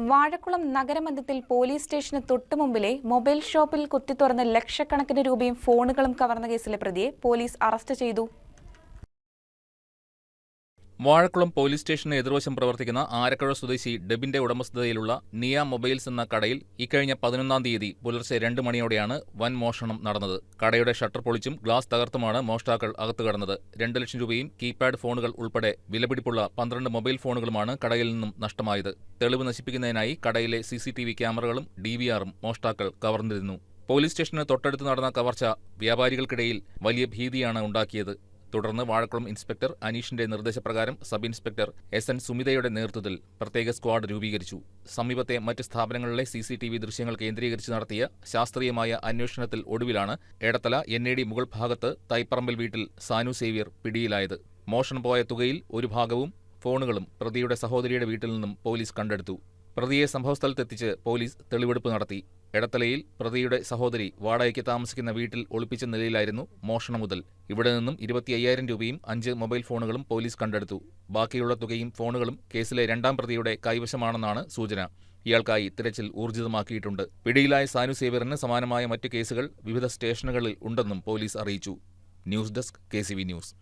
Vazhakulam നഗരമധ്യത്തിൽ police സ്റ്റേഷന് തൊട്ടുമുമ്പിലെ mobile ഷോപ്പിൽ കുത്തിത്തുറന്ന് ലക്ഷക്കണക്കിന് രൂപയും ഫോണുകളും കവർന്ന കേസിലെ പ്രതിയെ പോലീസ് അറസ്റ്റ് ചെയ്തു. വാഴക്കുളം പോലീസ് സ്റ്റേഷന് എതിർവശം പ്രവർത്തിക്കുന്ന ആരക്കഴ സ്വദേശി ഡെബിന്റെ ഉടമസ്ഥതയിലുള്ള നിയ മൊബൈൽസ് എന്ന കടയിൽ ഇക്കഴിഞ്ഞ 11-ാം തീയതി പുലർച്ചെ 2 മണിയോടെയാണ് വൻ മോഷണം നടന്നത്. കടയുടെ ഷട്ടർ പൊളിച്ചും ഗ്ലാസ് തകർത്തുമാണ് മോഷ്ടാക്കൾ അകത്തു കടന്നത്. 2 ലക്ഷം രൂപയും കീപാഡ് ഫോണുകൾ ഉൾപ്പെടെ വിലപിടിപ്പുള്ള 12 മൊബൈൽ ഫോണുകളുമാണ് കടയിൽ നിന്നും നഷ്ടമായത്. തെളിവ് നശിപ്പിക്കുന്നതിനായി കടയിലെ CCTV ക്യാമറകളും DVR-ഉം മോഷ്ടാക്കൾ കവർന്നിരുന്നു. പോലീസ് സ്റ്റേഷന് തൊട്ടടുത്ത് നടന്ന കവർച്ച വ്യാപാരികൾക്കിടയിൽ വലിയ ഭീതിയാണ് ഉണ്ടാക്കിയത്. തുടർന്ന് വാഴക്കുളം ഇൻസ്പെക്ടർ അനീഷിന്റെ നിർദ്ദേശപ്രകാരം സബ് ഇൻസ്പെക്ടർ SN സുമിതയുടെ നേതൃത്വത്തിൽ പ്രത്യേക സ്ക്വാഡ് രൂപീകരിച്ചു. സമീപത്തെ മറ്റ് സ്ഥാപനങ്ങളിലെ CCTV ദൃശ്യങ്ങൾ കേന്ദ്രീകരിച്ച് നടത്തിയ ശാസ്ത്രീയമായ അന്വേഷണത്തിൽ ഒടുവിലാണ് എടത്തല NAD മുകൾ ഭാഗത്ത് തൈപ്പറമ്പിൽ വീട്ടിൽ സാനു സേവ്യർ പിടിയിലായത്. മോഷണം പോയ തുകയിൽ ഒരു ഭാഗവും ഫോണുകളും പ്രതിയുടെ സഹോദരിയുടെ വീട്ടിൽ നിന്നും പോലീസ് കണ്ടെടുത്തു. പ്രതിയെ സംഭവസ്ഥലത്തെത്തിച്ച് പോലീസ് തെളിവെടുപ്പ് നടത്തി. എടത്തലയിൽ പ്രതിയുടെ സഹോദരി വാടകയ്ക്ക് താമസിക്കുന്ന വീട്ടിൽ ഒളിപ്പിച്ച നിലയിലായിരുന്നു മോഷണം മുതൽ. ഇവിടെ നിന്നും 25,000 രൂപയും 5 മൊബൈൽ ഫോണുകളും പോലീസ് കണ്ടെടുത്തു. ബാക്കിയുള്ള തുകയും ഫോണുകളും കേസിലെ 2-ാം പ്രതിയുടെ കൈവശമാണെന്നാണ് സൂചന. ഇയാൾക്കായി തിരച്ചിൽ ഊർജിതമാക്കിയിട്ടുണ്ട്. പിടിയിലായ സാനു സേവ്യറിന് സമാനമായ മറ്റ് കേസുകൾ വിവിധ സ്റ്റേഷനുകളിൽ ഉണ്ടെന്നും പോലീസ് അറിയിച്ചു. News desk KCV news.